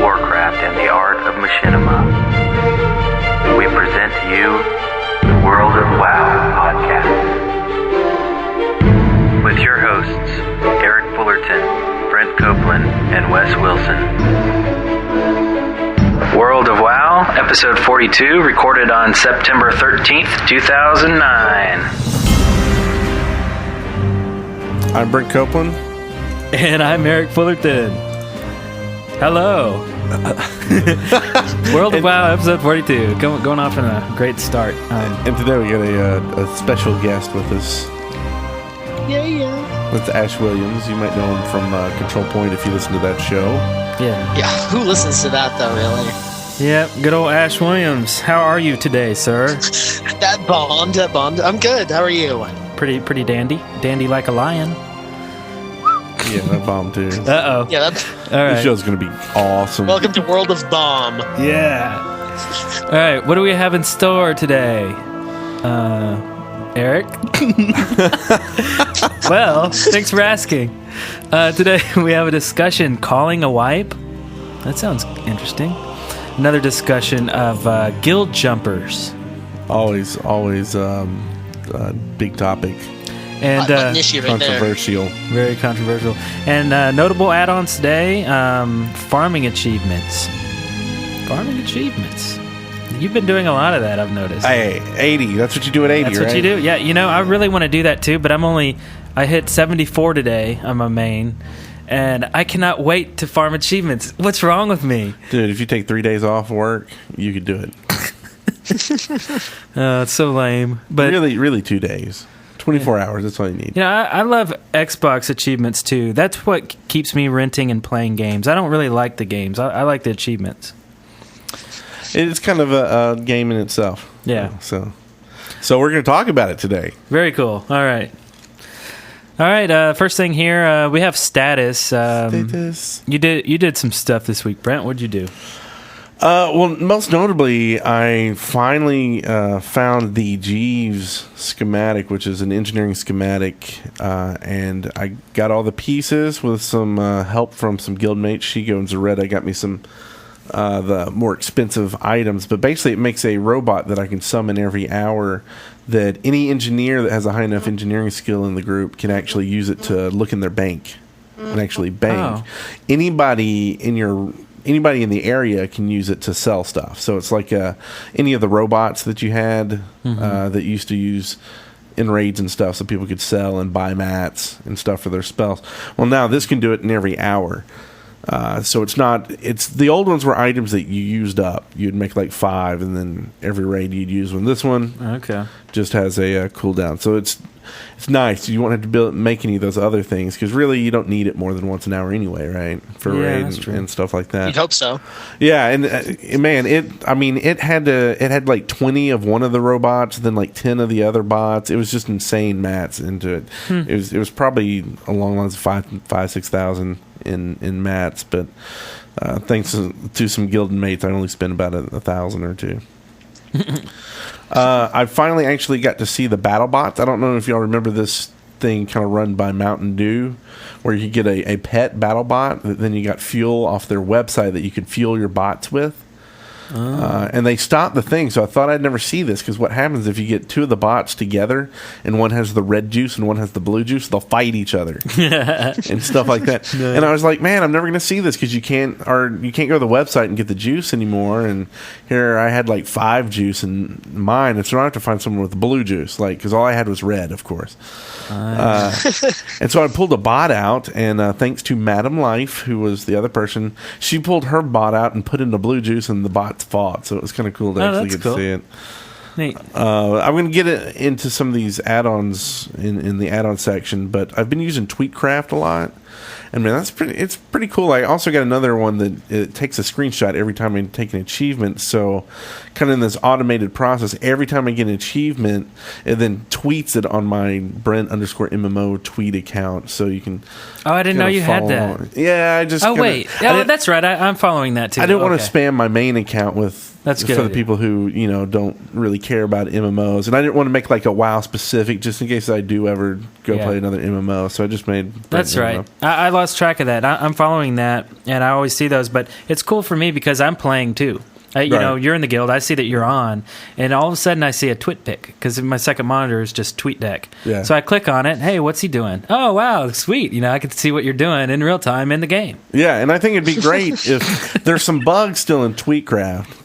warcraft, and the art of machinima. We present to you the World of WoW podcast. With your hosts, Eric Fullerton, Brent Copeland, and Wes Wilson. World of WoW, episode 42, recorded on September 13th, 2009. I'm Brent Copeland. And I'm Eric Fullerton. Hello. World of WoW, episode 42. Going off in a great start. And today we got a special guest with us. Yeah. That's AshWilliams. You might know him from Control Point if you listen to that show. Yeah, who listens to that though, really? Yep, good old AshWilliams. How are you today, sir? That bombed. I'm good. How are you? Pretty dandy. Dandy like a lion. Yeah, that bombed too. Uh-oh. Yeah, that's... All right. This show's going to be awesome. Welcome to World of Bomb. Yeah. All right, what do we have in store today? Eric? Well, thanks for asking. Today we have a discussion, calling a wipe. That sounds interesting. Another discussion of guild jumpers. Always big topic. And an issue right controversial. Very controversial. And notable add-ons today, farming achievements. Farming achievements. You've been doing a lot of that, I've noticed. Hey, 80. That's what you do at 80, That's right? what you do. Yeah, I really want to do that too, but I hit 74 today on my main, and I cannot wait to farm achievements. What's wrong with me? Dude, if you take 3 days off work, you could do it. It's so lame. But really 2 days. 24 hours, that's all you need. I love Xbox achievements too. That's what keeps me renting and playing games. I don't really like the games. I like the achievements. It's kind of a game in itself. Yeah. So we're going to talk about it today. Very cool. All right. First thing here, we have status. You did some stuff this week, Brent. What'd you do? Well, most notably, I finally found the Jeeves schematic, which is an engineering schematic, and I got all the pieces with some help from some guildmates. Shigo and Zaretta got me some the more expensive items, but basically it makes a robot that I can summon every hour that any engineer that has a high enough engineering skill in the group can actually use it to look in their bank and actually bank. Oh. Anybody in the area can use it to sell stuff. So it's like any of the robots that you had that used to use in raids and stuff, so people could sell and buy mats and stuff for their spells. Well, now this can do it in every hour. So it's the old ones were items that you used up. You'd make like 5, and then every raid you'd use one. This one just has a cooldown. So it's nice. You won't have to make any of those other things, because really you don't need it more than once an hour anyway, right? For raid and stuff like that. You'd hope so. Yeah, and man, it had like 20 of one of the robots, then like 10 of the other bots. It was just insane mats into it. It was probably along the lines of 6,000 in mats, but thanks to some guild mates, I only spent about 1,000 or 2. I finally actually got to see the battle bots. I don't know if y'all remember this thing kind of run by Mountain Dew, where you get a pet battle bot, then you got fuel off their website that you could fuel your bots with. And they stopped the thing, so I thought I'd never see this, because what happens if you get 2 of the bots together and one has the red juice and one has the blue juice, they'll fight each other and stuff like that. Nice. And I was like, man, I'm never going to see this, because you can't go to the website and get the juice anymore. And here I had like 5 juice in mine, and so I have to find someone with the blue juice, because all I had was red, of course. And so I pulled a bot out, and thanks to Madam Life, who was the other person, she pulled her bot out and put in the blue juice, and the bots fought. So it was kind of cool to actually get to see it. Neat. I'm going to get into some of these add-ons in the add-on section, but I've been using Tweetcraft a lot. And man, it's pretty cool. I also got another one that it takes a screenshot every time I take an achievement. So kind of in this automated process, every time I get an achievement, it then tweets it on my Brent_MMO tweet account. So you can... Oh, I didn't know you had that. Yeah, I just... Oh, wait. Yeah, that's right. I'm following that too. I didn't want to spam my main account with That's good for the idea. people who don't really care about MMOs, and I didn't want to make like a WoW specific, just in case I do ever go Yeah. play another MMO. So I just made. That's Brent right. MMO. I lost track of that. I'm following that, and I always see those. But it's cool for me because I'm playing too. Right. You're in the guild. I see that you're on, and all of a sudden I see a twit pic because my second monitor is just TweetDeck. Yeah. So I click on it. Hey, what's he doing? Oh, wow, sweet. I can see what you're doing in real time in the game. Yeah, and I think it'd be great if there's some bugs still in Tweetcraft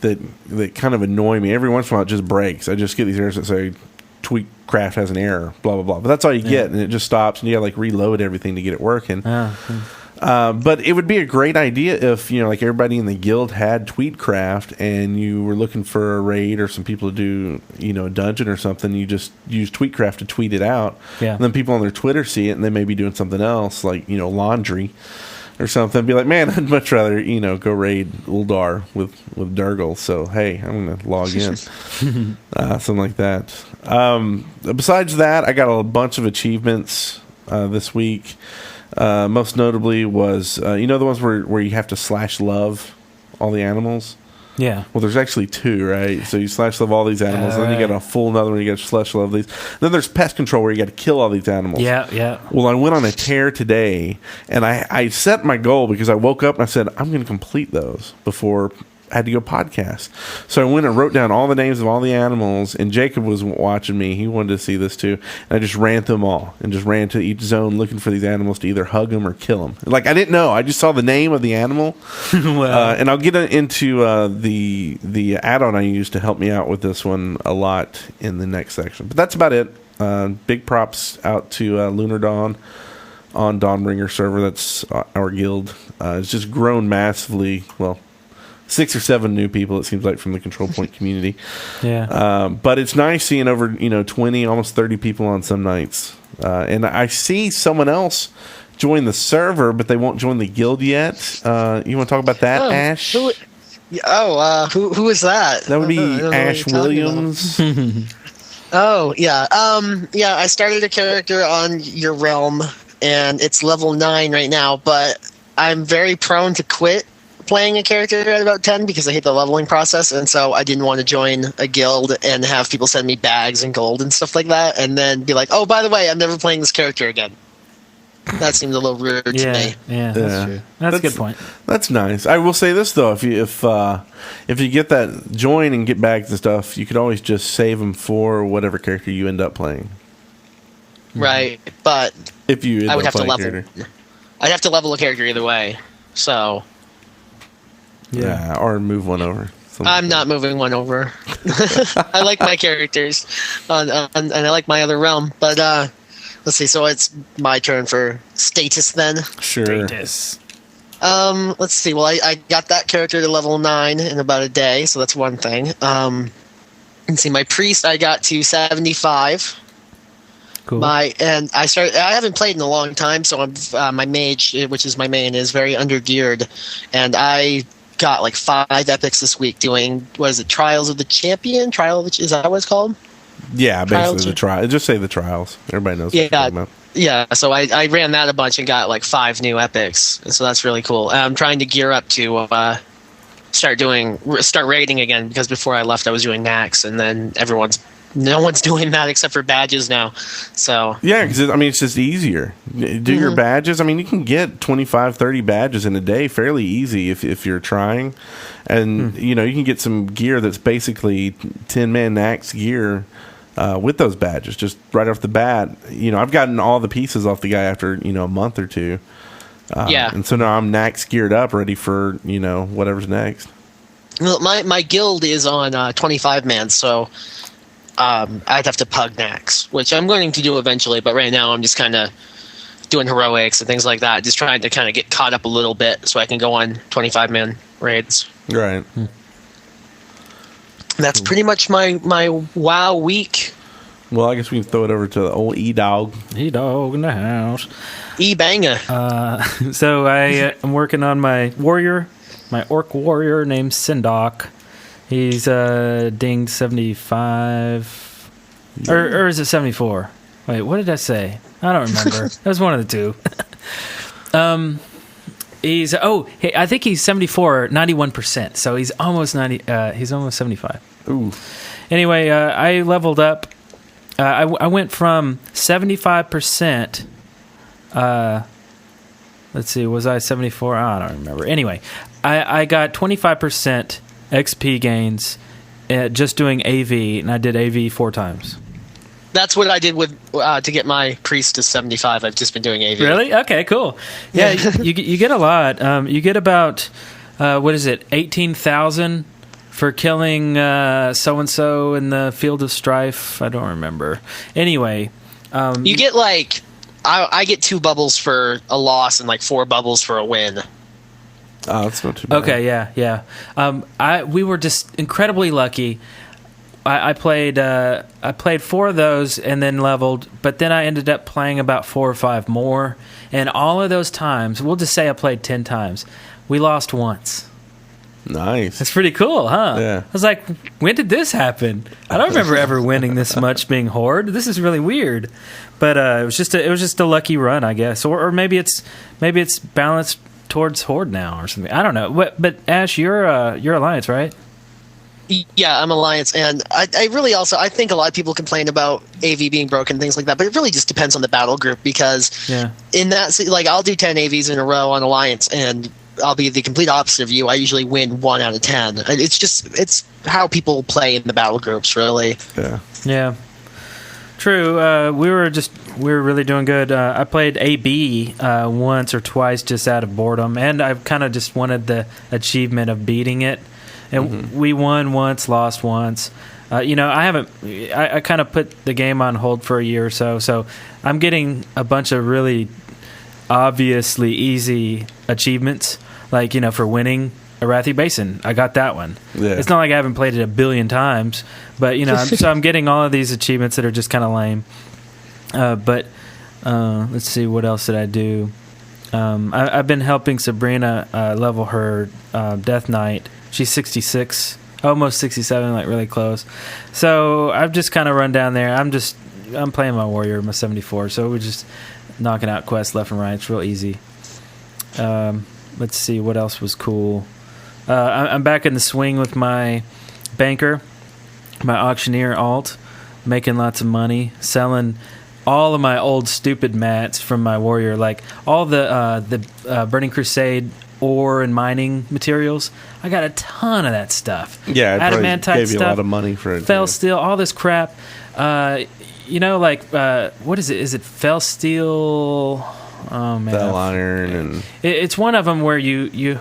that kind of annoy me. Every once in a while, it just breaks. I just get these errors that say Tweetcraft has an error, blah blah blah. But that's all you get, and it just stops, and you got to like reload everything to get it working. But it would be a great idea if like everybody in the guild had Tweetcraft, and you were looking for a raid or some people to do a dungeon or something. You just use Tweetcraft to tweet it out, and then people on their Twitter see it, and they may be doing something else like laundry or something. Be like, man, I'd much rather go raid Uldar with Durgle. So hey, I'm gonna log in, something like that. Besides that, I got a bunch of achievements this week. Most notably was the ones where you have to /love all the animals. Yeah. Well, there's actually 2, right? So you /love all these animals, and then you got a full another one. You got to /love these. Then there's pest control where you got to kill all these animals. Yeah. Well, I went on a tear today, and I set my goal because I woke up and I said I'm going to complete those before I had to go podcast. So I went and wrote down all the names of all the animals, and Jacob was watching me. He wanted to see this too. And I just ran through them all and just ran to each zone looking for these animals to either hug them or kill them. Like, I didn't know. I just saw the name of the animal. And I'll get into the add-on I used to help me out with this one a lot in the next section. But that's about it. Big props out to Lunar Dawn on Dawnbringer server. That's our guild. It's just grown massively. Well, 6 or 7 new people, it seems like, from the Control Point community. Yeah. But it's nice seeing over 20, almost 30 people on some nights. And I see someone else join the server, but they won't join the guild yet. You want to talk about that, Ash? Who is that? That would be I don't know what you're talking AshWilliams. Oh, yeah. I started a character on your realm, and it's level 9 right now, but I'm very prone to quit playing a character at about 10 because I hate the leveling process, and so I didn't want to join a guild and have people send me bags and gold and stuff like that, and then be like, oh, by the way, I'm never playing this character again. That seems a little rude to me. Yeah, that's true. That's a good point. That's nice. I will say this though: if you get that join and get bags and stuff, you could always just save them for whatever character you end up playing. Right, but if you end I would up have to playing level. character. I'd have to level a character either way, so Yeah, or move one over. I'm not moving one over. I like my characters, and I like my other realm. But let's see. So it's my turn for status then. Sure. Status. Let's see. Well, I got that character to level 9 in about a day, so that's one thing. Let's see. My priest I got to 75. Cool. I haven't played in a long time, so I'm my mage, which is my main, is very undergeared, and I got like 5 epics this week doing, what is it, Trials of the Champion? Is that what it's called? Yeah, basically the Trials. trial. Just say the trials. Everybody knows. What you're talking about. Yeah, so I ran that a bunch and got like 5 new epics, and so that's really cool. I'm trying to gear up to start raiding again, because before I left I was doing Nax, and then no one's doing that except for badges now. So Yeah, because it's just easier. Do your badges. You can get 25, 30 badges in a day fairly easy if you're trying. And, you can get some gear that's basically 10-man Nax gear with those badges, just right off the bat. I've gotten all the pieces off the guy after, a month or two. yeah. And so now I'm Nax geared up, ready for, whatever's next. Well, my guild is on 25 man, so I'd have to pug Nax, which I'm going to do eventually, but right now I'm just kind of doing heroics and things like that, just trying to kind of get caught up a little bit so I can go on 25 man raids. Right. That's pretty much my WoW week. Well, I guess we can throw it over to the old E-Dog. E-Dog in the house. E-Banga. So I am working on my orc warrior named Sindok. He's dinged 75. Or is it 74? Wait, what did I say? I don't remember. It was one of the two. He's I think he's 74, 91%. So he's almost 90. He's almost 75. Ooh. Anyway, I leveled up. I went from 75%. Let's see, was I 74? I don't remember. Anyway, I got 25% XP gains just doing AV, and I did AV 4 times. That's what I did with to get my priest to 75. I've just been doing AV. Really? Okay, cool. Yeah, you get a lot. You get about, 18,000 for killing so-and-so in the Field of Strife. I don't remember. Anyway. You get like... I get 2 bubbles for a loss and like 4 bubbles for a win. Oh, that's not too bad. Okay, yeah. We were just incredibly lucky. I played 4 of those and then leveled, but then I ended up playing about 4 or 5 more. And all of those times, we'll just say I played 10 times, we lost once. Nice. That's pretty cool, huh? Yeah. I was like, when did this happen? I don't remember ever winning this much being Horde. This is really weird. But it was just a lucky run, I guess, or maybe it's balanced towards Horde now or something. I don't know. But Ash, you're Alliance, right? Yeah, I'm Alliance, and I really also I think a lot of people complain about AV being broken and things like that, but it really just depends on the battle group because in that like I'll do 10 AVs in a row on Alliance and I'll be the complete opposite of you. I usually win 1 out of 10. It's how people play in the battle groups, really. Yeah. True. We were really doing good. I played AB once or twice just out of boredom, and I kind of just wanted the achievement of beating it. And we won once, lost once. I kind of put the game on hold for a year or so. So I'm getting a bunch of really obviously easy achievements, like for winning Arathi Basin. I got that one. Yeah. It's not like I haven't played it a billion times, but I'm getting all of these achievements that are just kind of lame. But let's see, what else did I do? I've been helping Sabrina level her Death Knight. She's 66, almost 67, like really close. So I've just kind of run down there. I'm playing my warrior, my 74. So we're just knocking out quests left and right. It's real easy. Let's see what else was cool. I'm back in the swing with my banker, my auctioneer alt, making lots of money, selling all of my old stupid mats from my warrior, like all the Burning Crusade ore and mining materials. I got a ton of that stuff. Yeah, it adamantite gave you stuff, a lot of money for it. Fell steel, all this crap. What is it? Is it fell steel? Oh man, fell iron, and it's one of them where you.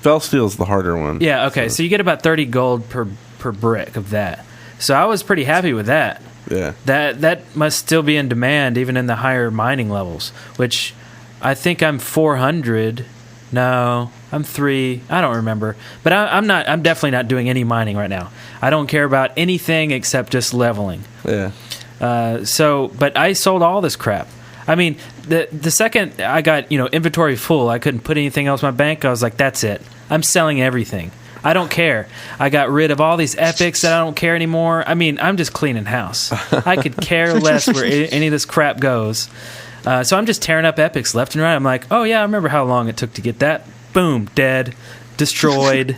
Fell steel's the harder one. Yeah. Okay. So you get about 30 gold per brick of that. So I was pretty happy with that. Yeah. That must still be in demand even in the higher mining levels, which I think I'm 400. No, I'm 3. I don't remember. But I'm not. I'm definitely not doing any mining right now. I don't care about anything except just leveling. Yeah. But I sold all this crap. I mean, the second I got inventory full, I couldn't put anything else in my bank. I was like, that's it. I'm selling everything. I don't care. I got rid of all these epics that I don't care anymore. I mean, I'm just cleaning house. I could care less where any of this crap goes. So I'm just tearing up epics left and right. I'm like, oh yeah, I remember how long it took to get that. Boom, dead, destroyed.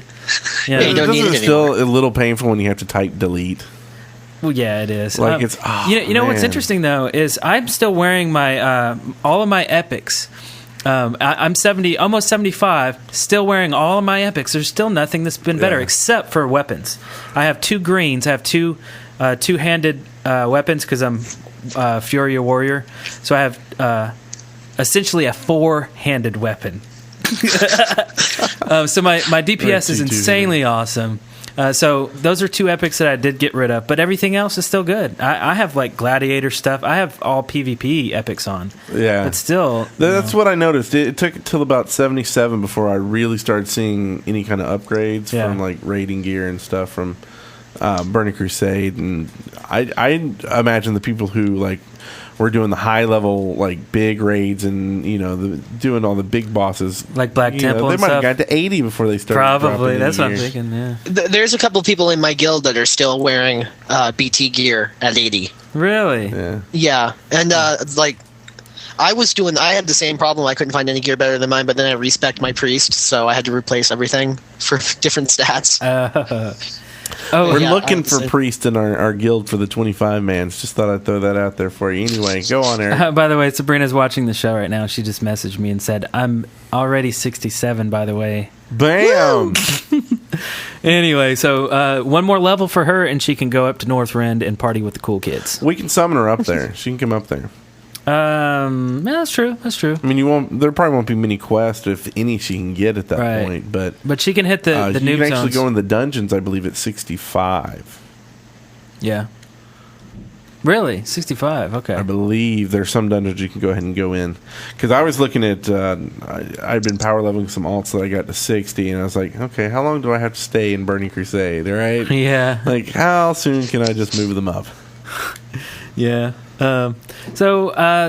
Yeah, you don't need it It's still a little painful when you have to type delete. Well, yeah, it is. Like it's what's interesting though is I'm still wearing my all of my epics. I'm 70, almost 75, still wearing all of my epics. There's still nothing that's been better except for weapons. I have 2 greens. I have two-handed weapons because I'm Furia Warrior. So I have essentially a 4-handed weapon. So my DPS is insanely awesome. So those are 2 epics that I did get rid of, but everything else is still good. I have like gladiator stuff. I have all PvP epics on. Yeah, but still, that's what I noticed. It took until about 77 before I really started seeing any kind of upgrades from like raiding gear and stuff from Burning Crusade. And I imagine the people who like were doing the high level like big raids and doing all the big bosses like Black Temple. They might have got to 80 before they started. Probably that's what I'm thinking. Yeah, there's a couple of people in my guild that are still wearing BT gear at 80. Really? Yeah, and like I had the same problem. I couldn't find any gear better than mine, but then I respec'd my priest, so I had to replace everything for different stats. We're yeah, looking for priest in our guild for the 25 mans. Just thought I'd throw that out there for you. Anyway, go on, Eric. By the way, Sabrina's watching the show right now. She just messaged me and said, I'm already 67, by the way. Bam! Anyway, so one more level for her, and she can go up to Northrend and party with the cool kids. We can summon her up there. She can come up there. Yeah, that's true. That's true. I mean, there probably won't be many quests, if any, she can get at that point. But she can hit the noob zones. You can actually go in the dungeons, I believe, at 65. Yeah. Really? 65? Okay. I believe there's some dungeons you can go ahead and go in. Because I was looking at, I'd been power leveling some alts that I got to 60, and I was like, okay, how long do I have to stay in Burning Crusade, right? Yeah. Like, how soon can I just move them up? Yeah. So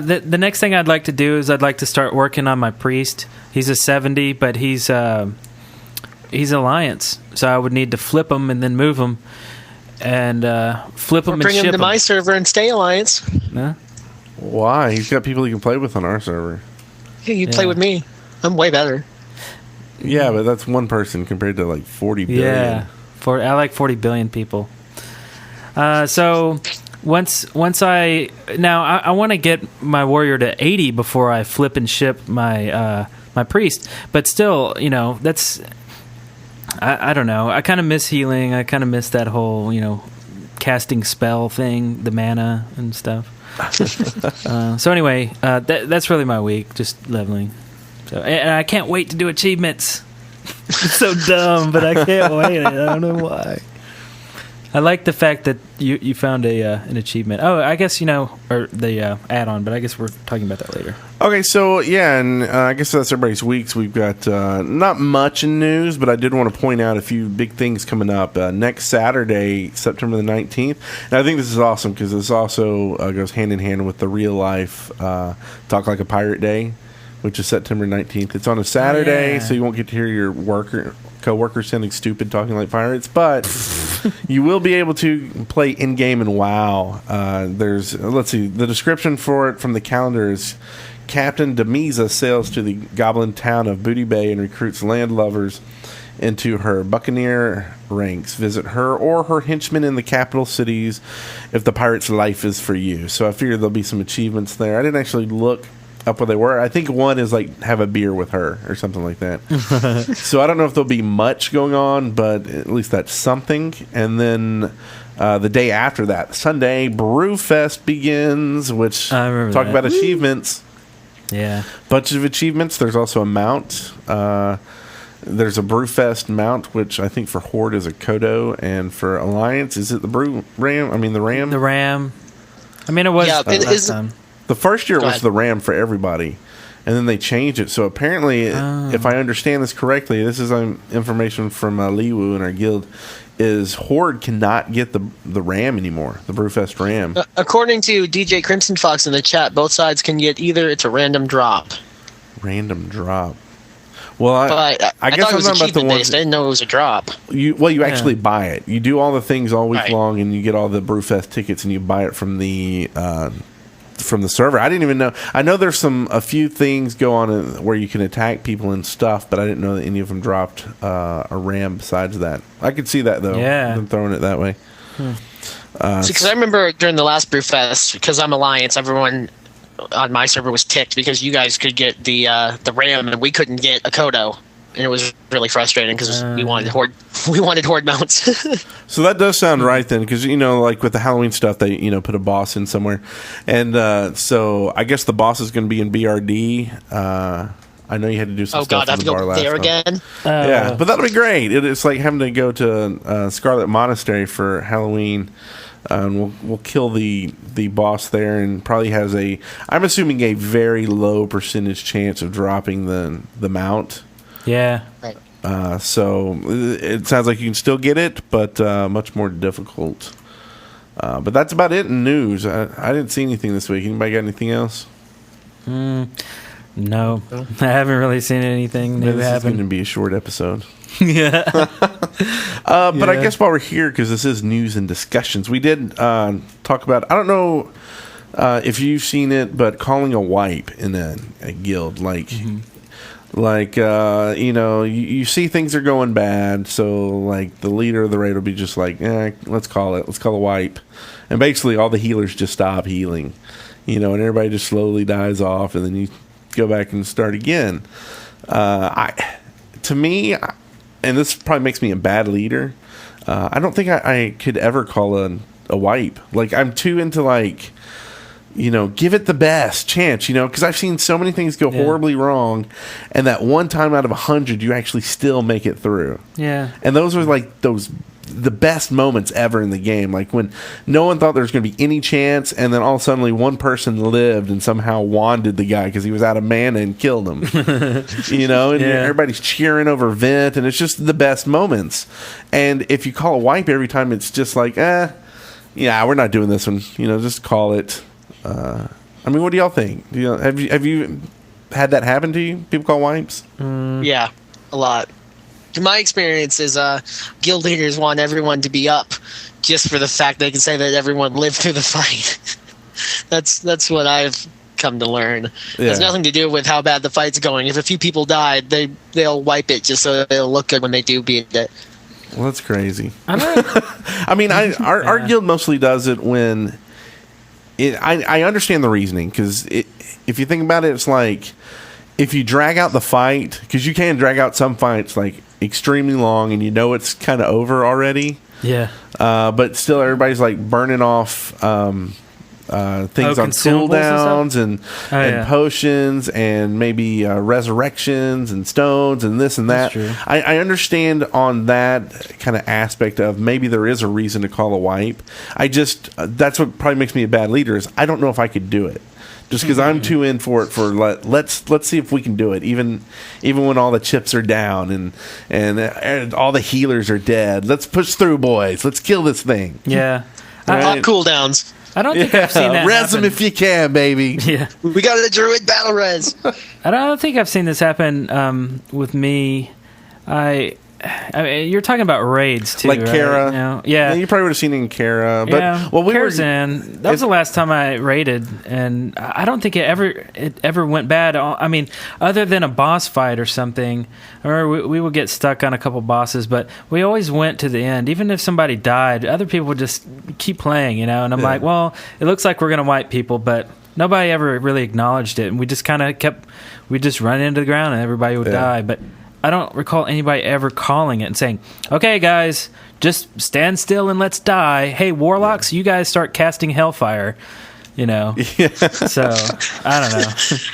the next thing I'd like to do is I'd like to start working on my priest. He's a 70, but he's Alliance, so I would need to flip him and then move him, and flip him and bring ship him to my server and stay Alliance. Huh? Why? He's got people he can play with on our server. Hey, you play with me. I'm way better. Yeah, but that's one person compared to like 40 billion. Yeah, I like 40 billion people. So once I want to get my warrior to 80 before I flip and ship my my priest. But still, that's I don't know. I kind of miss healing. I kind of miss that whole casting spell thing, the mana and stuff. So anyway, that's really my week, just leveling. So and I can't wait to do achievements. It's so dumb, but I can't wait. I don't know why. I like the fact that you found an achievement. Oh, I guess or the add-on, but I guess we're talking about that later. Okay, so yeah, and I guess that's everybody's weeks. We've got not much in news, but I did want to point out a few big things coming up next Saturday, September the 19th. And I think this is awesome because this also goes hand in hand with the real life Talk Like a Pirate Day, which is September 19th. It's on a Saturday, so you won't get to hear your co-workers sounding stupid talking like pirates, but you will be able to play in-game in WoW. Let's see, the description for it from the calendar is Captain Demisa sails to the goblin town of Booty Bay and recruits landlubbers into her buccaneer ranks. Visit her or her henchmen in the capital cities if the pirate's life is for you. So I figure there'll be some achievements there. I didn't actually look up where they were. I think one is like have a beer with her or something like that. So I don't know if there'll be much going on, but at least that's something. And then the day after that, Sunday, Brewfest begins, which talk about achievements. Yeah. Bunch of achievements. There's also a mount. There's a Brewfest mount, which I think for Horde is a Kodo, and for Alliance, is it the Ram? I mean the Ram? The Ram. I mean, it was last time. The first year was the Ram for everybody, and then they changed it. So apparently, if I understand this correctly, this is information from Liwu in our guild, is Horde cannot get the Ram anymore, the Brewfest Ram. According to DJ Crimson Fox in the chat, both sides can get either it's a random drop. Random drop. Well, I guess thought it was I'm about the ones. I didn't know it was a drop. You actually buy it. You do all the things all week long, and you get all the Brewfest tickets, and you buy it from the server. I didn't even know. I know there's a few things go on where you can attack people and stuff, but I didn't know that any of them dropped a Ram besides that. I could see that though. Yeah, them throwing it that way. Because I remember during the last Brewfest, because I'm Alliance, everyone on my server was ticked because you guys could get the Ram and we couldn't get a Kodo, and it was really frustrating because we wanted Horde mounts. So that does sound right then, because like with the Halloween stuff, they put a boss in somewhere, and so I guess the boss is going to be in BRD. I know you had to do some stuff in the bar last time. Again. Yeah, but that'll be great. It's like having to go to Scarlet Monastery for Halloween. We'll kill the boss there, and probably has I'm assuming a very low percentage chance of dropping the mount. Yeah. Right. So it sounds like you can still get it, but much more difficult. But that's about it in news. I didn't see anything this week. Anybody got anything else? No, I haven't really seen anything new happen. This is going to be a short episode. Yeah. But I guess while we're here, because this is news and discussions, we did talk about, I don't know if you've seen it, but calling a wipe in a guild, like, you see things are going bad, so like the leader of the raid will be just like, let's call a wipe, and basically all the healers just stop healing, and everybody just slowly dies off, and then you go back and start again. To me, and this probably makes me a bad leader, I don't think I could ever call a wipe. Like, I'm too into like, give it the best chance, because I've seen so many things go horribly wrong, and that one time out of 100, you actually still make it through. Yeah. And those are like the best moments ever in the game. Like when no one thought there was going to be any chance, and then all of a sudden one person lived and somehow wanded the guy because he was out of mana and killed him. And everybody's cheering over Vent, and it's just the best moments. And if you call a wipe every time, it's just like, we're not doing this one. Just call it. What do y'all think? Have you had that happen to you? People call wipes? Yeah, a lot. My experience is guild leaders want everyone to be up just for the fact they can say that everyone lived through the fight. That's what I've come to learn. It has nothing to do with how bad the fight's going. If a few people died, they'll wipe it just so it'll look good when they do beat it. Well, that's crazy. Our guild mostly does it when... I understand the reasoning, because if you think about it, it's like if you drag out the fight, because you can drag out some fights like extremely long, and it's kind of over already. Yeah. But still, everybody's like burning off things on cooldowns and potions and maybe resurrections and stones and this and that. That's true. I understand on that kind of aspect of maybe there is a reason to call a wipe. That's what probably makes me a bad leader, is I don't know if I could do it. Just because I'm too in for it. Let's see if we can do it, even when all the chips are down and all the healers are dead. Let's push through, boys. Let's kill this thing. Yeah. Pop cooldowns. I don't think I've seen that res them happen. if you can, baby. Yeah. We got a druid battle res. I don't think I've seen this happen with me. I mean, you're talking about raids too, like right? Kara. Yeah, you probably would have seen it in Kara. But Kara's in. That was the last time I raided, and I don't think it ever went bad. I mean, other than a boss fight or something, or we would get stuck on a couple bosses, but we always went to the end. Even if somebody died, other people would just keep playing, And I'm like, well, it looks like we're gonna wipe people, but nobody ever really acknowledged it, and we just kind of we just run into the ground, and everybody would die, but. I don't recall anybody ever calling it and saying, okay, guys, just stand still and let's die. Hey, warlocks, you guys start casting hellfire, Yeah. So, I don't know.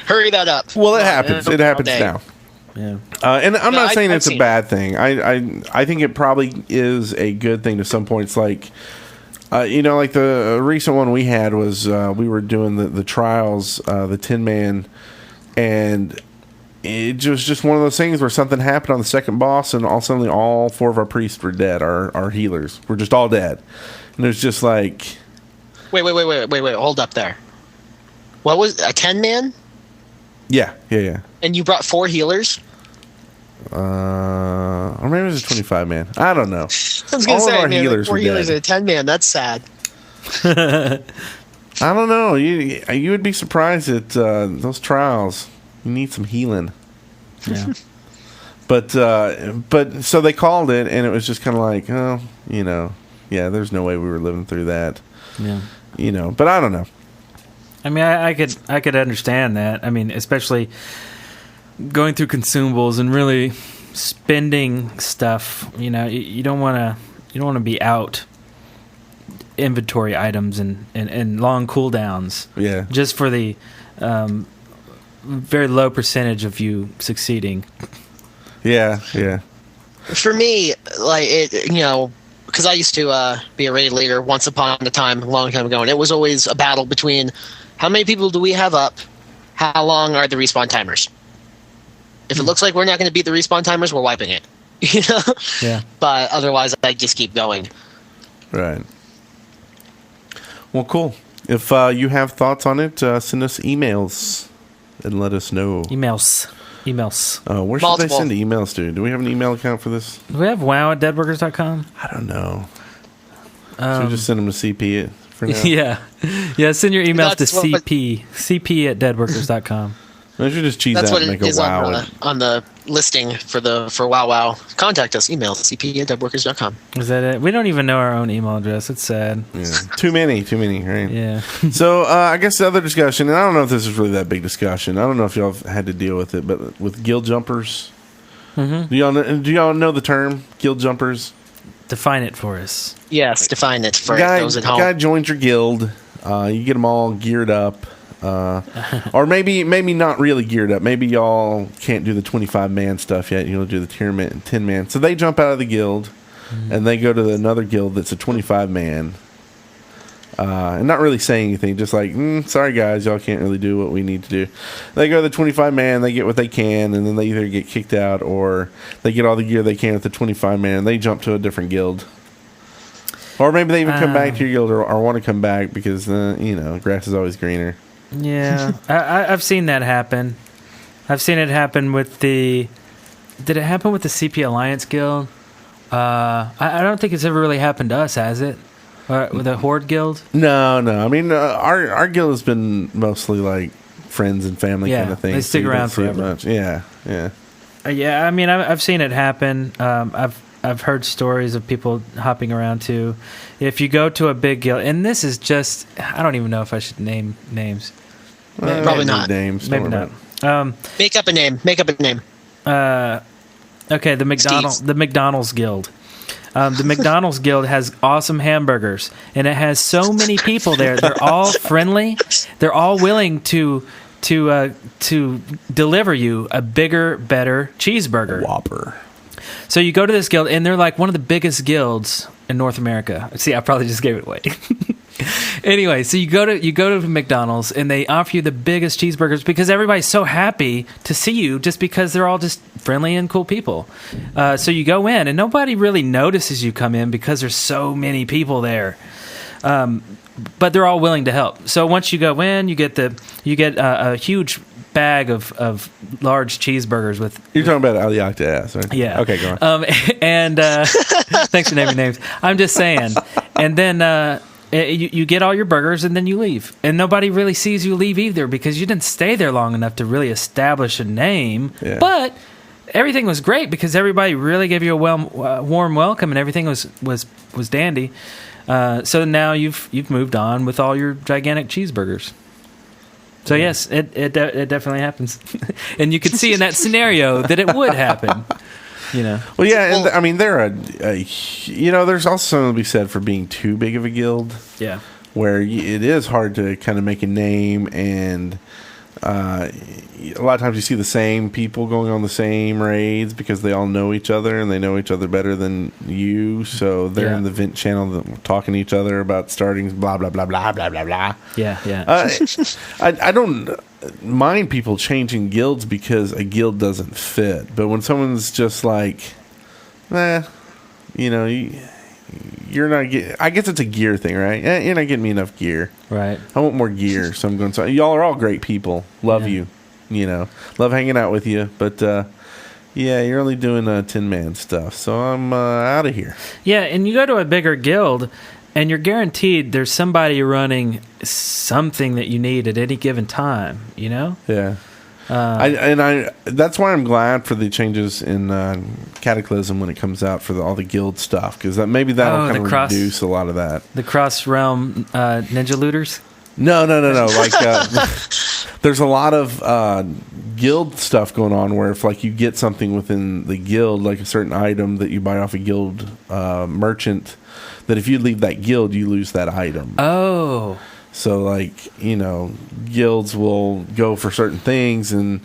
Hurry that up. Well, it happens. It happens now. Yeah. And I'm not saying I've it's a bad thing. I think it probably is a good thing to some points. Like, like the recent one we had was we were doing the trials, the 10-man, and... it was just one of those things where something happened on the second boss, and suddenly all 4 of our priests were dead. Our healers were just all dead, and it was just like, wait, hold up there. What was a 10-man? Yeah. And you brought 4 healers? Or maybe it was a 25-man. I don't know. I was gonna all say, of our man, healers 4 were healers dead. and a 10-man. That's sad. I don't know. You would be surprised at those trials. You need some healing. Yeah. But so they called it, and it was just kind of like, there's no way we were living through that. Yeah. But I don't know. I mean, I could understand that. I mean, especially going through consumables and really spending stuff. You don't want to be out inventory items and long cooldowns. Yeah. Just for the very low percentage of you succeeding. Yeah. For me, like because I used to be a raid leader once upon a time, a long time ago, and it was always a battle between how many people do we have up, how long are the respawn timers. If it looks like we're not going to beat the respawn timers, we're wiping it. Yeah. But otherwise, I just keep going. Right. Well, cool. If you have thoughts on it, send us emails and let us know. Emails. Where should they send emails to? Do we have an email account for this? Do we have wow@deadburgers.com? I don't know. Should we just send them to CP it? for now. Yeah. Send your emails That's to what- cp@deadworkers.com. I should just cheese That's out what and it make a is WoW. on the listing for WoWoW. Contact us. Email cp@deadworkers.com. Is that it? We don't even know our own email address. It's sad. Yeah. Too many, right? Yeah. So I guess the other discussion, and I don't know if this is really that big discussion. I don't know if y'all have had to deal with it, but with guild jumpers. Mm-hmm. Do y'all know the term guild jumpers? Define it for us. Yes, define it for guy, those at home. guy joins your guild. You get them all geared up. Or maybe not really geared up. Maybe y'all can't do the 25-man stuff yet. You'll do the 10-man. So they jump out of the guild, and they go to another guild that's a 25-man. And not really saying anything, just like, sorry guys, y'all can't really do what we need to do. They go to the 25-man, they get what they can, and then they either get kicked out or they get all the gear they can at the 25-man, and they jump to a different guild. Or maybe they even come back to your guild or want to come back because, grass is always greener. Yeah. I've seen that happen. I've seen it happen with the... Did it happen with the CP Alliance Guild? I don't think it's ever really happened to us, has it? With the Horde Guild? No. I mean, our guild has been mostly like friends and family kind of thing. They stick so you around don't see it forever. much. Yeah. Yeah, I mean, I've seen it happen. I've heard stories of people hopping around too. If you go to a big guild, and this is just, I don't even know if I should name names. Probably not. Names. Maybe Don't not. Make up a name. Okay, the McDonald's Guild. The McDonald's Guild has awesome hamburgers, and it has so many people there. They're all friendly. They're all willing to deliver you a bigger, better cheeseburger. Whopper. So you go to this guild, and they're like one of the biggest guilds in North America. See, I probably just gave it away. Anyway, so you go to McDonald's, and they offer you the biggest cheeseburgers because everybody's so happy to see you just because they're all just friendly and cool people. So you go in, and nobody really notices you come in because there's so many people there. But they're all willing to help. So once you go in, you get a huge bag of large cheeseburgers with. You're talking about Aliakta ass, right? Yeah. Okay, go on. And thanks for naming names. I'm just saying. And then you get all your burgers, and then you leave. And nobody really sees you leave either because you didn't stay there long enough to really establish a name. Yeah. But everything was great because everybody really gave you a warm welcome, and everything was dandy. So now you've moved on with all your gigantic cheeseburgers. So yes, it definitely happens, and you could see in that scenario that it would happen. Well, yeah, and I mean there's also something to be said for being too big of a guild. Yeah, where it is hard to kind of make a name, and a lot of times you see the same people going on the same raids because they all know each other and they know each other better than you, so they're in the vent channel talking to each other about starting blah blah blah blah blah blah blah. Yeah. I don't mind people changing guilds because a guild doesn't fit, but when someone's just like, you're not getting. I guess it's a gear thing, right? You're not getting me enough gear. Right. I want more gear, so I'm going to. Y'all are all great people. Love you. Love hanging out with you. But you're only doing 10-man stuff, so I'm out of here. Yeah, and you go to a bigger guild, and you're guaranteed there's somebody running something that you need at any given time. Yeah. That's why I'm glad for the changes in Cataclysm when it comes out for all the guild stuff, because maybe that'll kind of reduce a lot of that. The cross-realm ninja looters? No. Like, there's a lot of guild stuff going on where if you get something within the guild, like a certain item that you buy off a guild merchant, that if you leave that guild, you lose that item. Oh. So, guilds will go for certain things, and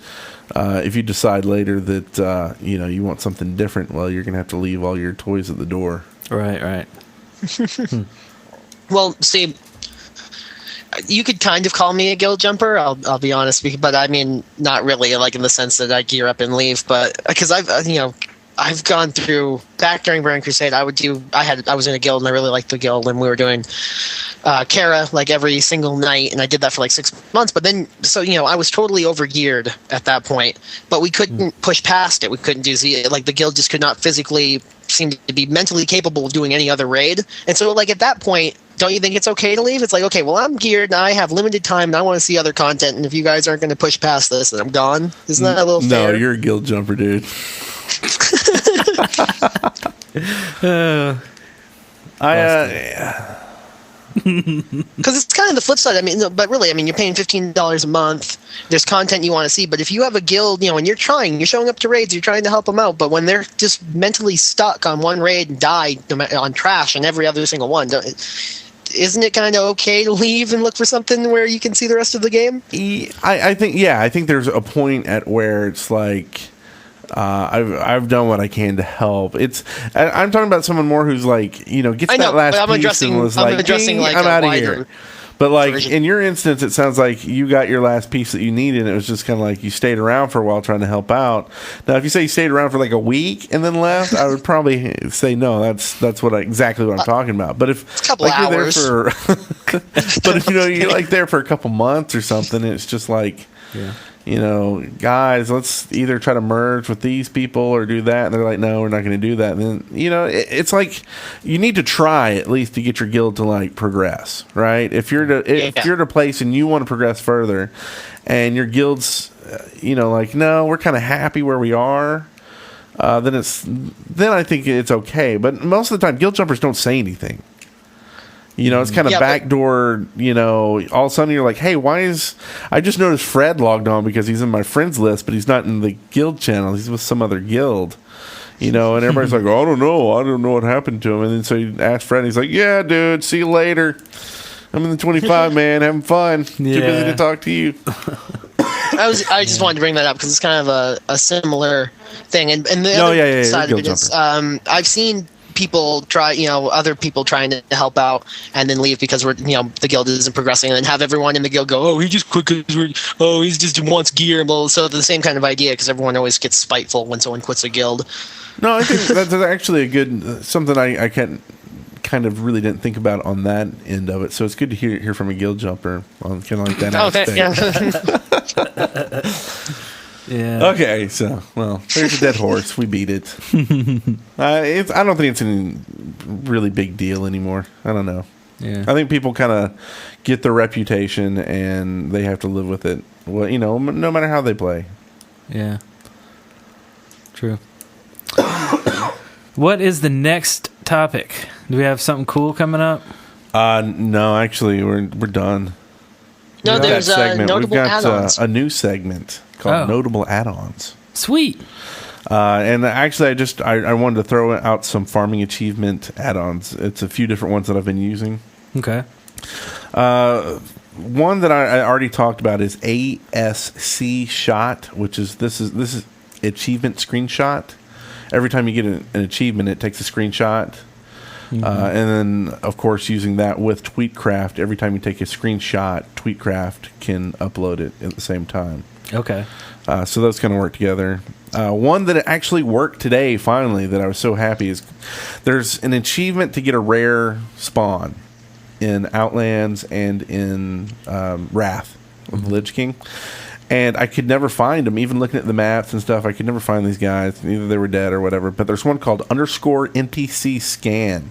if you decide later that, you want something different, well, you're going to have to leave all your toys at the door. Right. Well, see, you could kind of call me a guild jumper. I'll be honest, but I mean, not really, in the sense that I gear up and leave, but because I've gone through back during Burning Crusade. I was in a guild and I really liked the guild, and we were doing Kara every single night, and I did that for 6 months. But then, I was totally overgeared at that point. But we couldn't push past it. We couldn't do the guild just could not physically seem to be mentally capable of doing any other raid. And so at that point, don't you think it's okay to leave? It's like, okay, well, I'm geared and I have limited time and I want to see other content. And if you guys aren't going to push past this, then I'm gone. Isn't that a little fair? No, you're a guild jumper, dude. Because it's kind of the flip side. I mean, but really, I mean, you're paying $15 a month. There's content you want to see, but if you have a guild, and you're showing up to raids, you're trying to help them out. But when they're just mentally stuck on one raid and die on trash and every other single one, isn't it kind of okay to leave and look for something where you can see the rest of the game? I think there's a point at where it's like. I've done what I can to help. I'm talking about someone more who's like, gets that last piece and was like, I'm out of here. But like version. In your instance, it sounds like you got your last piece that you needed, and it was just kind of like you stayed around for a while trying to help out. Now, if you say you stayed around for like a week and then left, I would probably say no. That's exactly what I'm talking about. But if a couple hours, you're there for, but if you're like there for a couple months or something, it's just like. Yeah. Guys, let's either try to merge with these people or do that. And they're like, no, we're not going to do that. And then, it's like you need to try at least to get your guild to like progress, right? If you're to place and you want to progress further and your guild's, like, no, we're kind of happy where we are. Then I think it's okay. But most of the time, guild jumpers don't say anything. It's kind of backdoor, all of a sudden you're like, hey, I just noticed Fred logged on because he's in my friends list, but he's not in the guild channel. He's with some other guild, and everybody's like, oh, I don't know what happened to him. And then so you ask Fred, and he's like, yeah, dude, see you later. I'm in the 25, man, having fun. Too busy to talk to you. I just wanted to bring that up because it's kind of a similar thing. And the other side of it is, I've seen people try, other people trying to help out and then leave because the guild isn't progressing, and then have everyone in the guild go, oh, he just quit because he just wants gear. So the same kind of idea, because everyone always gets spiteful when someone quits a guild. No, I think that's actually a good something I can't kind of really didn't think about on that end of it. So it's good to hear from a guild jumper on kind of like that aspect. Yeah. Okay, so there's a dead horse. We beat it. I don't think it's any really big deal anymore. I don't know. Yeah. I think people kind of get their reputation and they have to live with it. Well, no matter how they play. Yeah. True. What is the next topic? Do we have something cool coming up? No, actually, we're done. No, there's notable add-ons. A new segment called Notable Add-ons. Sweet. And actually, I wanted to throw out some farming achievement add-ons. It's a few different ones that I've been using. Okay. One that I already talked about is ASC Shot, which is this is achievement screenshot. Every time you get an achievement, it takes a screenshot. Mm-hmm. And then, of course, using that with Tweetcraft, every time you take a screenshot, Tweetcraft can upload it at the same time. Okay. So those kind of work together. One that actually worked today, finally, that I was so happy is there's an achievement to get a rare spawn in Outlands and in Wrath of the Lich King. And I could never find them, even looking at the maps and stuff. I could never find these guys. Either they were dead or whatever. But there's one called _NPC scan.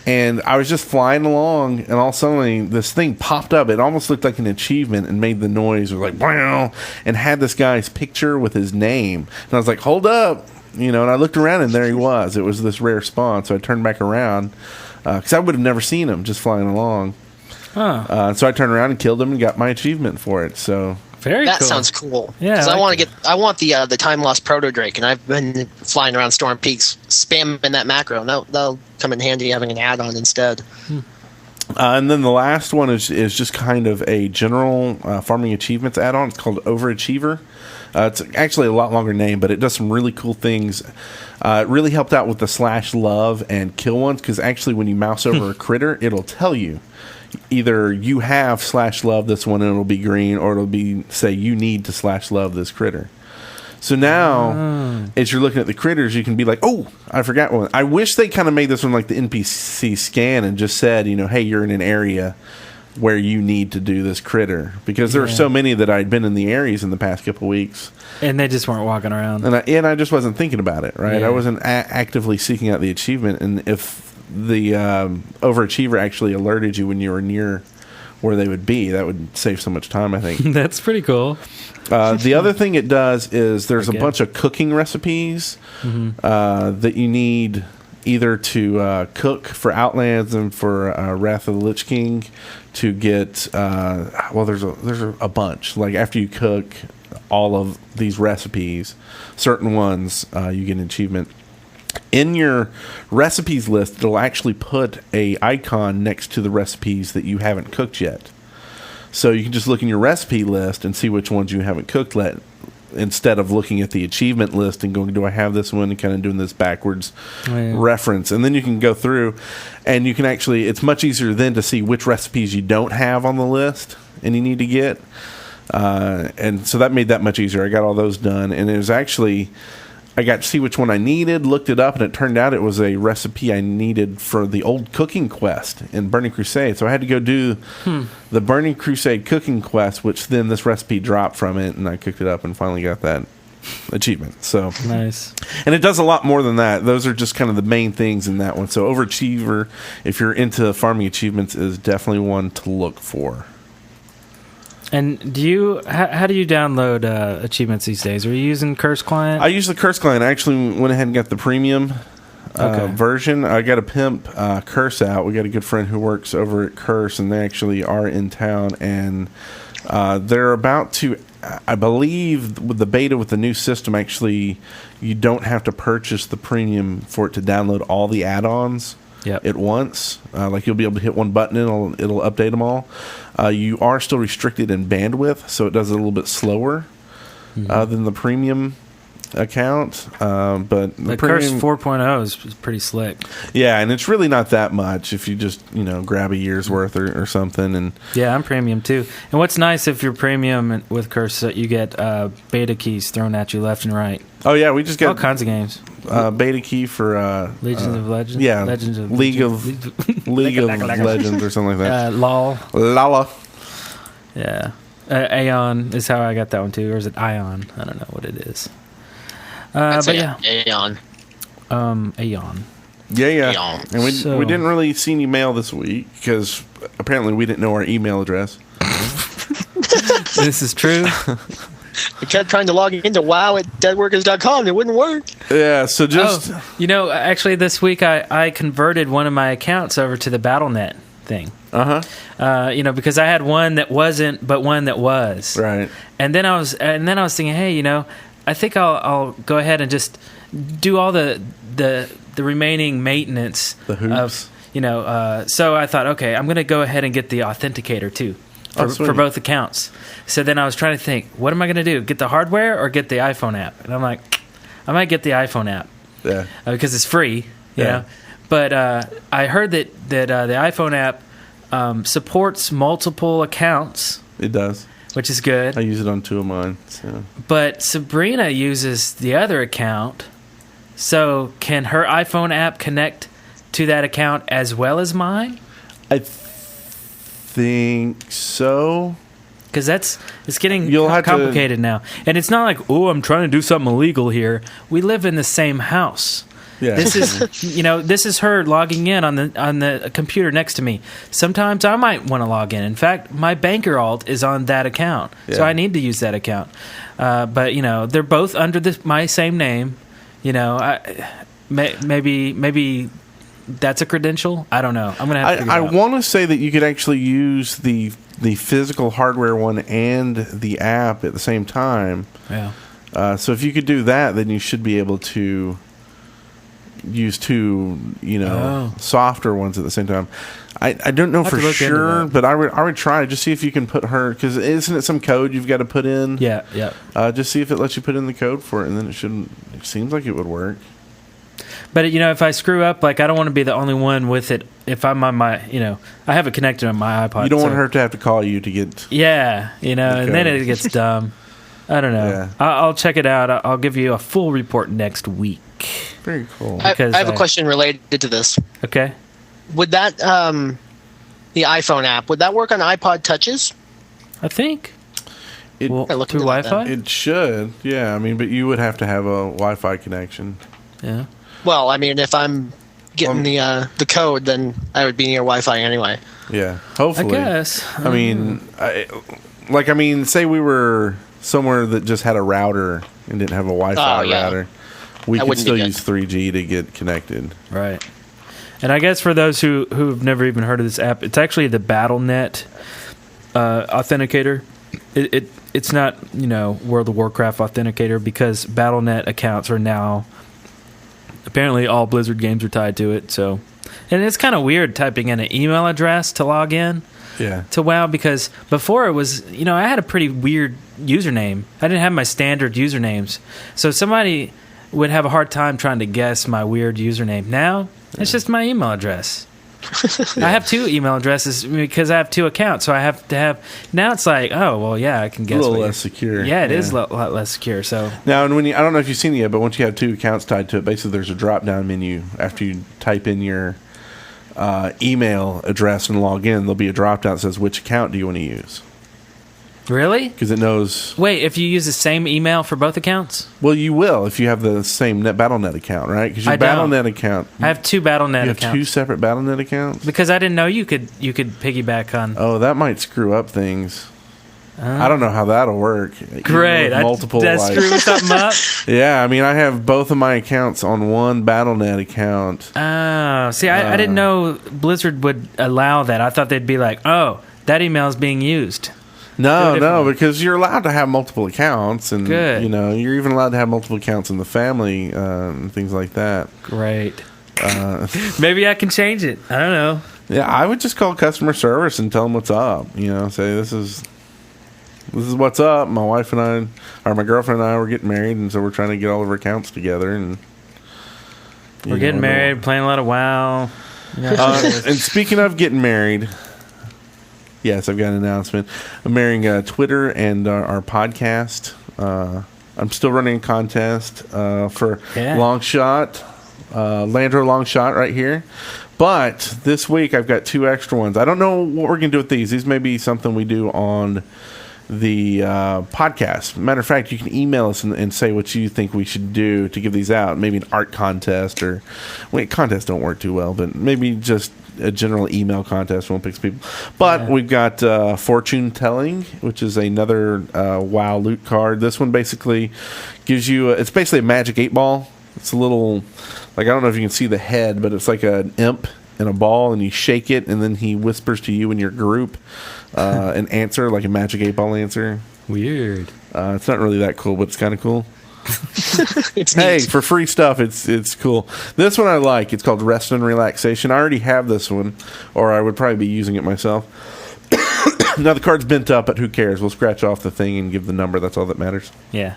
And I was just flying along, and all of a sudden this thing popped up. It almost looked like an achievement and made the noise. It was like, wow, and had this guy's picture with his name. And I was like, hold up. And I looked around, and there he was. It was this rare spawn. So I turned back around because I would have never seen him just flying along. Huh. So I turned around and killed him and got my achievement for it. So... That sounds cool. Yeah, because I want the time lost proto drake, and I've been flying around Storm Peaks spamming that macro. And that'll come in handy having an add-on instead. And then the last one is just kind of a general farming achievements add-on. It's called Overachiever. It's actually a lot longer name, but it does some really cool things. It really helped out with the /love and kill ones, because actually when you mouse over a critter, it'll tell you. Either you have /love this one and it'll be green, or it'll be say you need to /love this critter. So now, as you're looking at the critters, you can be like, oh, I forgot one. I wish they kind of made this one like the NPC scan and just said, hey, you're in an area where you need to do this critter. Because there were so many that I'd been in the areas in the past couple of weeks. And they just weren't walking around. And I just wasn't thinking about it, right? Yeah. I wasn't actively seeking out the achievement. And if the overachiever actually alerted you when you were near where they would be. That would save so much time, I think. That's pretty cool. The other thing it does is there's Okay. a bunch of cooking recipes that you need either to cook for Outlands and for Wrath of the Lich King to get. There's a bunch. Like after you cook all of these recipes, certain ones you get an achievement. In your recipes list, it'll actually put a icon next to the recipes that you haven't cooked yet. So you can just look in your recipe list and see which ones you haven't cooked yet, instead of looking at the achievement list and going, do I have this one, and kind of doing this backwards reference. And then you can go through and you can actually, it's much easier then to see which recipes you don't have on the list and you need to get. And so that made that much easier. I got all those done, and it was actually, I got to see which one I needed, looked it up, and it turned out it was a recipe I needed for the old cooking quest in Burning Crusade. So I had to go do the Burning Crusade cooking quest, which then this recipe dropped from it, and I cooked it up and finally got that achievement. So Nice. and it does a lot more than that. Those are just kind of the main things in that one. So Overachiever, if you're into farming achievements, is definitely one to look for. And do you? How do you download achievements these days? Are you using Curse Client? I use the Curse Client. I actually went ahead and got the premium version. I got to pimp Curse out. We got a good friend who works over at Curse, and they actually are in town, and they're about to, I believe, with the beta with the new system, actually, you don't have to purchase the premium for it to download all the add-ons. Yep. At once. Like you'll be able to hit one button and it'll update them all. You are still restricted in bandwidth, so it does it a little bit slower than the premium account. But the Curse 4.0 is pretty slick. Yeah, and it's really not that much if you just grab a year's worth or something. And Yeah, I'm premium too. And what's nice if you're premium with Curse, you get beta keys thrown at you left and right. oh yeah, we just All got kinds of games. beta key for Legions of Legends. yeah, Legends of League of Legends or something like that. LOL. Lala. Yeah. Aeon is how I got that one too, or is it Ion? I don't know what it is. But yeah, Aeon. Aeon. Yeah. Aeon. And we So- didn't really see any mail this week because apparently we didn't know our email address. This is true. I kept trying to log into WoW at deadworkers.com. It wouldn't work. Yeah, so just Actually, this week I converted one of my accounts over to the BattleNet thing. Because I had one that wasn't, but one that was. right. And then I was thinking, hey, I think I'll go ahead and just do all the remaining maintenance. The hoops. Of, so I thought, okay, I'm going to go ahead and get the authenticator too for both accounts. So then I was trying to think, what am I going to do? Get the hardware or get the iPhone app? And I'm like, I might get the iPhone app. Yeah. Because it's free, you know. But I heard that the iPhone app supports multiple accounts, It does. which is good. I use it on 2 of mine. So. But Sabrina uses the other account, so can her iPhone app connect to that account as well as mine? I think so. Because it's getting You'll have to- complicated now. And it's not like, oh, I'm trying to do something illegal here. We live in the same house. Yeah. This is this is her logging in on the computer next to me. Sometimes I might want to log in. In fact, my banker alt is on that account, so Yeah. I need to use that account. But they're both under my same name. Maybe that's a credential. I don't know. I'm gonna have to figure I it out. want to say that you could actually use the physical hardware one and the app at the same time. Yeah. So if you could do that, then you should be able to use two, softer ones at the same time. I don't know I'll have for to look into sure, that. but I would try just see if you can put her, because isn't it some code you've got to put in? Yeah. Just see if it lets you put in the code for it, and then it seems like it would work. But if I screw up, I don't want to be the only one with it. If I'm on my, I have it connected on my iPod. You don't want her to have to call you to get. Yeah, and then it gets dumb. I don't know. Yeah. I'll check it out. I'll give you a full report next week. Very cool. I Because have a question related to this. Okay. Would that, the iPhone app, would that work on iPod Touches? I think. It, Well, I looked through into that Wi-Fi? it should, yeah. I mean, but you would have to have a Wi-Fi connection. Yeah. Well, I mean, if I'm getting the code, then I would be near Wi-Fi anyway. Yeah, hopefully. I guess. I mean, say we were somewhere that just had a router and didn't have a Wi-Fi router. We could still use 3G to get connected. Right. And I guess for those who've never even heard of this app, it's actually the BattleNet authenticator. It's not, World of Warcraft authenticator, because BattleNet accounts are now apparently all Blizzard games are tied to it. So, and it's kind of weird typing in an email address to log in to WoW, because before it was, I had a pretty weird username. I didn't have my standard usernames. So somebody would have a hard time trying to guess my weird username. Now, it's just my email address. I have 2 email addresses because I have 2 accounts, so I have to have. Now it's like, oh well, yeah, I can guess. A little less secure. Yeah, it is a lot less secure. So now, and I don't know if you've seen it yet, but once you have 2 accounts tied to it, basically there's a drop down menu after you type in your email address and log in. There'll be a drop down that says which account do you want to use. Really? Because it knows. Wait, if you use the same email for both accounts? Well, you will if you have the same BattleNet account, right? Because your BattleNet account. I have 2 BattleNet you have accounts. 2 separate BattleNet accounts? Because I didn't know you could piggyback on. Oh, that might screw up things. I don't know how that'll work. Great. Multiple. That screw something up? Yeah, I mean, I have both of my accounts on one BattleNet account. Oh, see, I didn't know Blizzard would allow that. I thought they'd be like, oh, that email is being used. No, because you're allowed to have multiple accounts, and Good. You're even allowed to have multiple accounts in the family and things like that. Great. Maybe I can change it. I don't know. Yeah, I would just call customer service and tell them what's up. Say this is what's up. My wife and I, or my girlfriend and I, were getting married, and so we're trying to get all of our accounts together. And we're getting married, playing a lot of WoW. And speaking of getting married. Yes, I've got an announcement. I'm marrying Twitter and our podcast. I'm still running a contest for Long Shot, Landro Long Shot right here. But this week I've got 2 extra ones. I don't know what we're going to do with these. These may be something we do on the podcast. Matter of fact, you can email us and say what you think we should do to give these out. Maybe an art contest, or contests don't work too well, but maybe just a general email contest. Won't pick people. But we've got fortune telling, which is another WoW loot card. This one basically gives you it's basically a magic 8 ball. It's a little, I don't know if you can see the head, but it's like an imp in a ball, and you shake it, and then he whispers to you and your group an answer, like a magic 8 ball answer. Weird. It's not really that cool, but it's kind of cool. Hey, for free stuff, it's cool. This one I like. It's called Rest and Relaxation. I already have this one, or I would probably be using it myself. Now the card's bent up, but who cares? We'll scratch off the thing and give the number. That's all that matters. Yeah.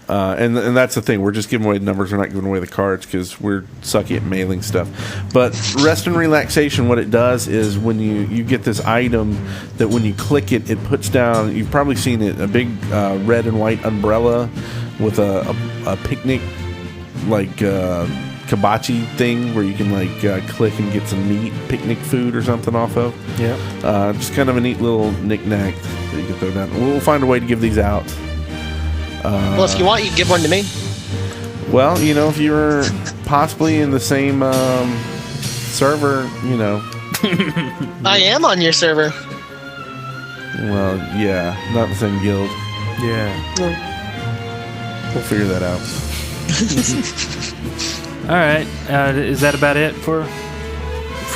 And that's the thing. We're just giving away the numbers. We're not giving away the cards because we're sucky at mailing stuff. But Rest and Relaxation, what it does is when you get this item that when you click it, it puts down, you've probably seen it, a big red and white umbrella with a picnic, hibachi thing where you can click and get some meat, picnic food or something off of. Yeah. Just kind of a neat little knick-knack that you can throw down. We'll find a way to give these out. Well, if you want, you can give one to me. Well, if you're possibly in the same server, I am on your server. Well, yeah, not the same guild. Yeah. We'll figure that out. All right. Is that about it for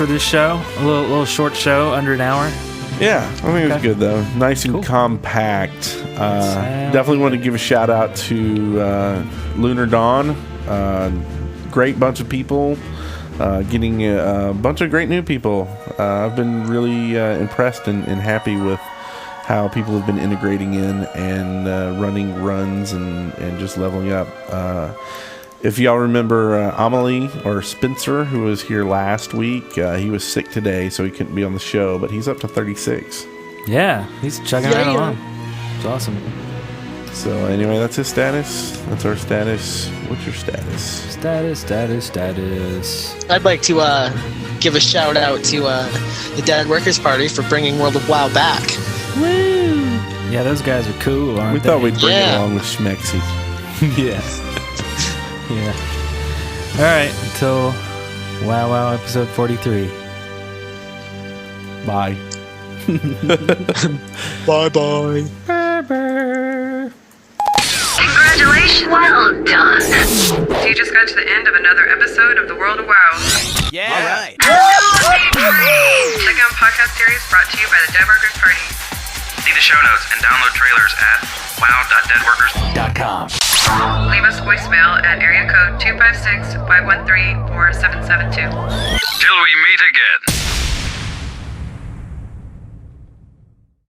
this show? A little short show, under an hour. Yeah, I think it was good though. Nice and compact. Definitely want to give a shout out to Lunar Dawn. Great bunch of people. Getting a bunch of great new people. I've been really impressed and happy with how people have been integrating in and running runs and just leveling up. If y'all remember Amelie or Spencer, who was here last week, he was sick today, so he couldn't be on the show, but he's up to 36. Yeah, he's chugging right along. It's awesome. So anyway, that's his status. That's our status. What's your status? Status. I'd like to give a shout out to the Dead Workers Party for bringing World of WoW back. Woo! Yeah, those guys are cool, aren't We they? thought we'd bring it along with Schmexy. Yeah. Yeah. All right. Until Wow Wow episode 43. Bye. Bye-bye. Congratulations. Well done. So you just got to the end of another episode of the World of WoW. Yeah. All right. Check out podcast series brought to you by the Deadworkers Party. See the show notes and download trailers at wow.deadworkers.com. Leave us voicemail at area code 256-513-4772. Till we meet again.